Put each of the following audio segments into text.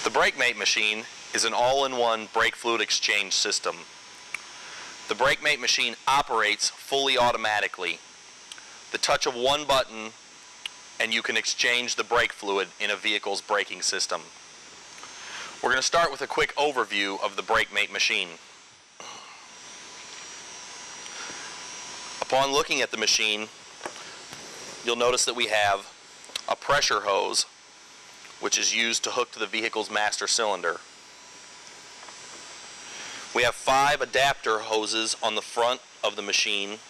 The BrakeMate machine is an all-in-one brake fluid exchange system. The BrakeMate machine operates fully automatically. The touch of one button and you can exchange the brake fluid in a vehicle's braking system. We're going to start with a quick overview of the BrakeMate machine. Upon looking at the machine, you'll notice that we have a pressure hose which is used to hook to the vehicle's master cylinder. We have 5 adapter hoses on the front of the machine.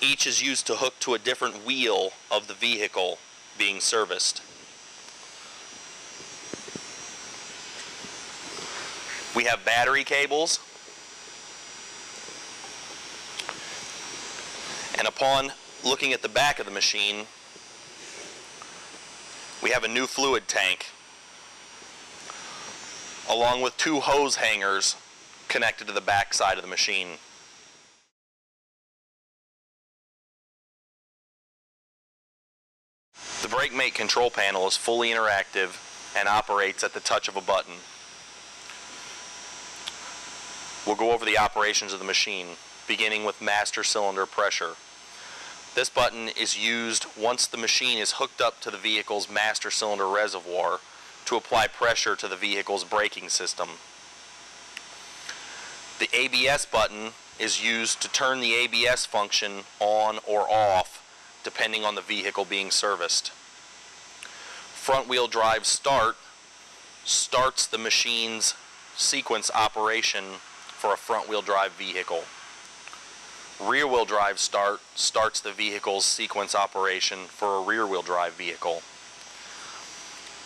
Each is used to hook to a different wheel of the vehicle being serviced. We have battery cables, and upon looking at the back of the machine, we have a new fluid tank along with 2 hose hangers connected to the back side of the machine. The BrakeMate control panel is fully interactive and operates at the touch of a button. We'll go over the operations of the machine, beginning with master cylinder pressure. This button is used once the machine is hooked up to the vehicle's master cylinder reservoir to apply pressure to the vehicle's braking system. The ABS button is used to turn the ABS function on or off depending on the vehicle being serviced. Front wheel drive start starts the machine's sequence operation for a front wheel drive vehicle. Rear wheel drive start starts the vehicle's sequence operation for a rear wheel drive vehicle.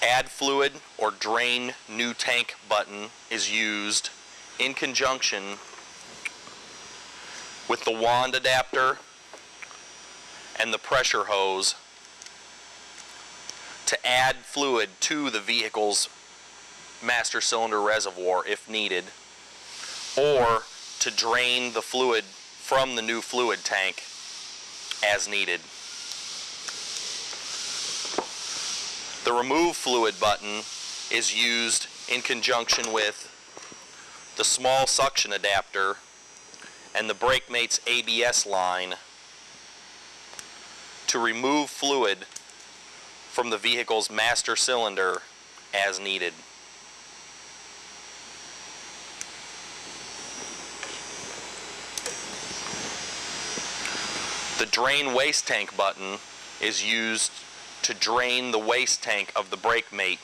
Add fluid or drain new tank button is used in conjunction with the wand adapter and the pressure hose to add fluid to the vehicle's master cylinder reservoir if needed, or to drain the fluid from the new fluid tank as needed. The remove fluid button is used in conjunction with the small suction adapter and the BrakeMate's ABS line to remove fluid from the vehicle's master cylinder as needed. The drain waste tank button is used to drain the waste tank of the BrakeMate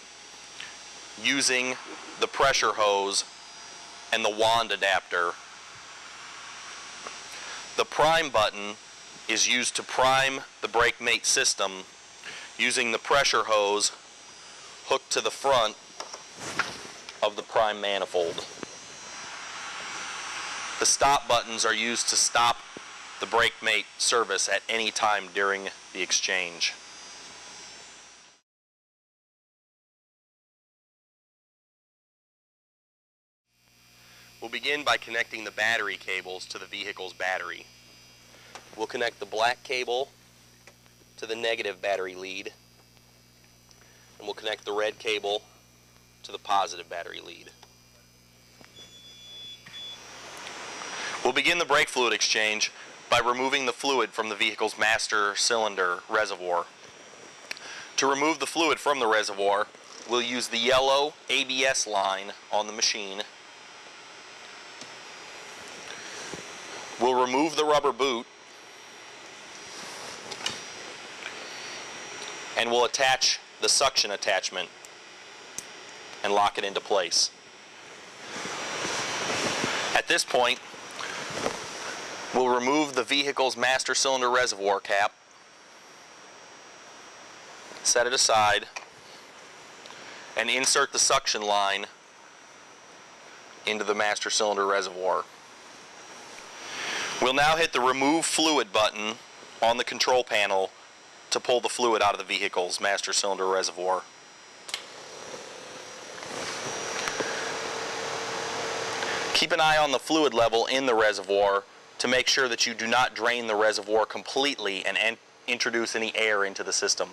using the pressure hose and the wand adapter. The prime button is used to prime the BrakeMate system using the pressure hose hooked to the front of the prime manifold. The stop buttons are used to stop the BrakeMate service at any time during the exchange. We'll begin by connecting the battery cables to the vehicle's battery. We'll connect the black cable to the negative battery lead, and we'll connect the red cable to the positive battery lead. We'll begin the brake fluid exchange by removing the fluid from the vehicle's master cylinder reservoir. To remove the fluid from the reservoir, we'll use the yellow ABS line on the machine. We'll remove the rubber boot and we'll attach the suction attachment and lock it into place. At this point, we'll remove the vehicle's master cylinder reservoir cap, set it aside, and insert the suction line into the master cylinder reservoir. We'll now hit the remove fluid button on the control panel to pull the fluid out of the vehicle's master cylinder reservoir. Keep an eye on the fluid level in the reservoir to make sure that you do not drain the reservoir completely and introduce any air into the system.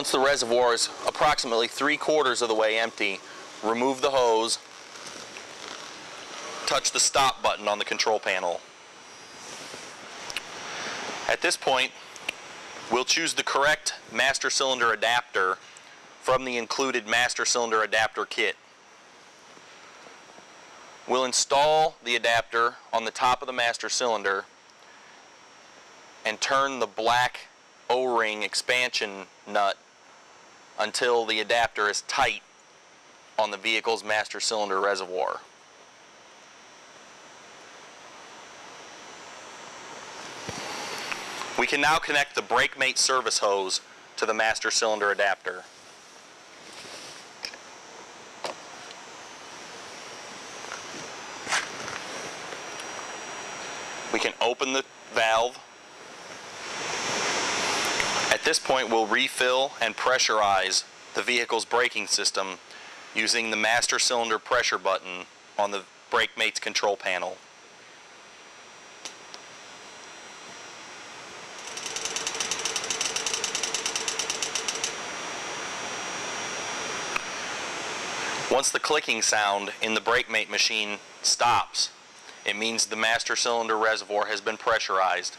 Once the reservoir is approximately 3/4 of the way empty, remove the hose, touch the stop button on the control panel. At this point, we'll choose the correct master cylinder adapter from the included master cylinder adapter kit. We'll install the adapter on the top of the master cylinder and turn the black O-ring expansion nut until the adapter is tight on the vehicle's master cylinder reservoir. We can now connect the BrakeMate service hose to the master cylinder adapter. We can open the valve. At this point, we'll refill and pressurize the vehicle's braking system using the master cylinder pressure button on the BrakeMate's control panel. Once the clicking sound in the BrakeMate machine stops, it means the master cylinder reservoir has been pressurized.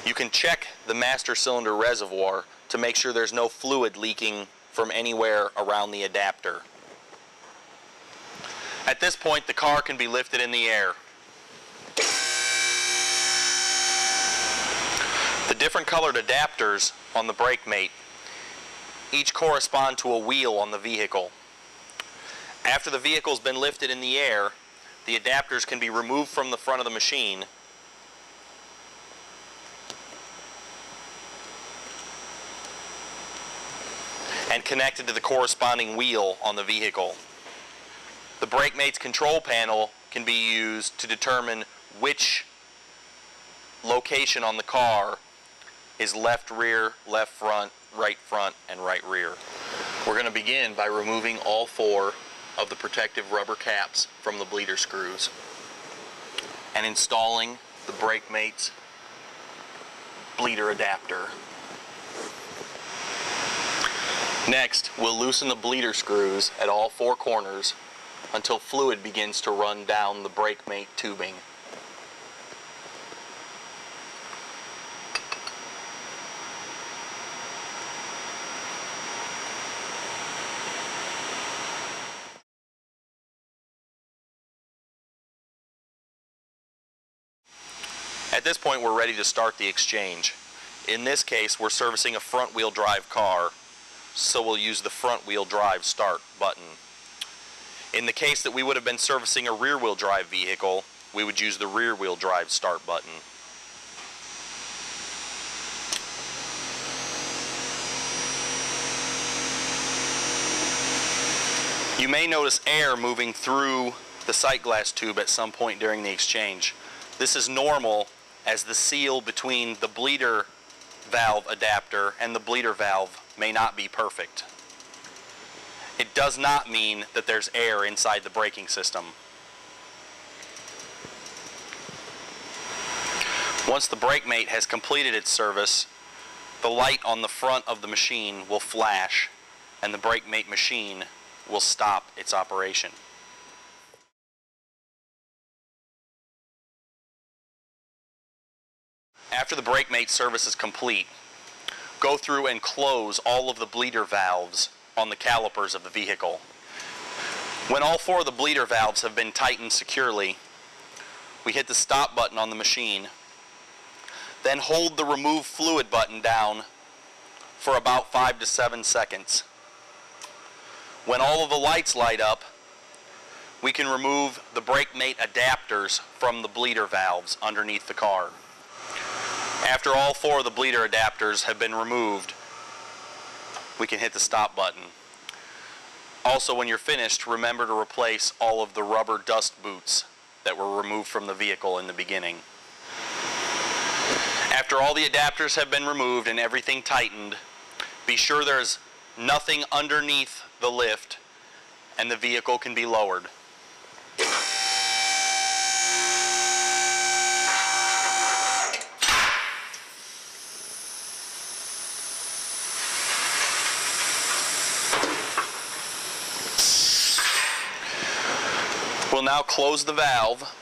You can check the master cylinder reservoir to make sure there's no fluid leaking from anywhere around the adapter. At this point, the car can be lifted in the air. The different colored adapters on the BrakeMate each correspond to a wheel on the vehicle. After the vehicle's been lifted in the air, the adapters can be removed from the front of the machine and connected to the corresponding wheel on the vehicle. The BrakeMate's control panel can be used to determine which location on the car is left rear, left front, and right rear. We're going to begin by removing all 4 of the protective rubber caps from the bleeder screws and installing the BrakeMate's bleeder adapter. Next, we'll loosen the bleeder screws at all 4 corners until fluid begins to run down the BrakeMate tubing. At this point, we're ready to start the exchange. In this case, we're servicing a front-wheel drive car, so we'll use the front-wheel drive start button. In the case that we would have been servicing a rear-wheel drive vehicle, we would use the rear-wheel drive start button. You may notice air moving through the sight glass tube at some point during the exchange. This is normal, as the seal between the bleeder valve adapter and the bleeder valve may not be perfect. It does not mean that there's air inside the braking system. Once the BrakeMate has completed its service, the light on the front of the machine will flash and the BrakeMate machine will stop its operation. After the BrakeMate service is complete, go through and close all of the bleeder valves on the calipers of the vehicle. When all 4 of the bleeder valves have been tightened securely, we hit the stop button on the machine, then hold the remove fluid button down for about 5 to 7 seconds. When all of the lights light up, we can remove the BrakeMate adapters from the bleeder valves underneath the car. After all 4 of the bleeder adapters have been removed, we can hit the stop button. Also, when you're finished, remember to replace all of the rubber dust boots that were removed from the vehicle in the beginning. After all the adapters have been removed and everything tightened, be sure there's nothing underneath the lift and the vehicle can be lowered. We'll now close the valve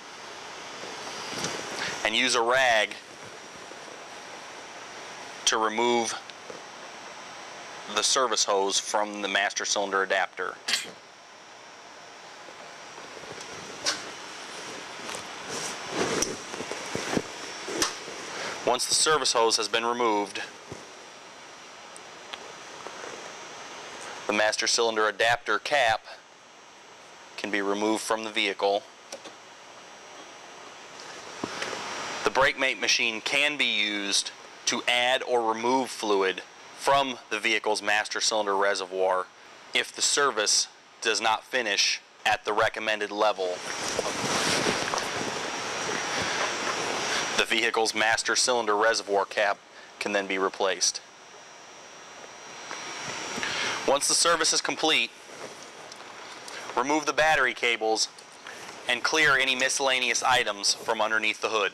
and use a rag to remove the service hose from the master cylinder adapter. Once the service hose has been removed, the master cylinder adapter cap can be removed from the vehicle. The BrakeMate machine can be used to add or remove fluid from the vehicle's master cylinder reservoir if the service does not finish at the recommended level. The vehicle's master cylinder reservoir cap can then be replaced. Once the service is complete, remove the battery cables and clear any miscellaneous items from underneath the hood.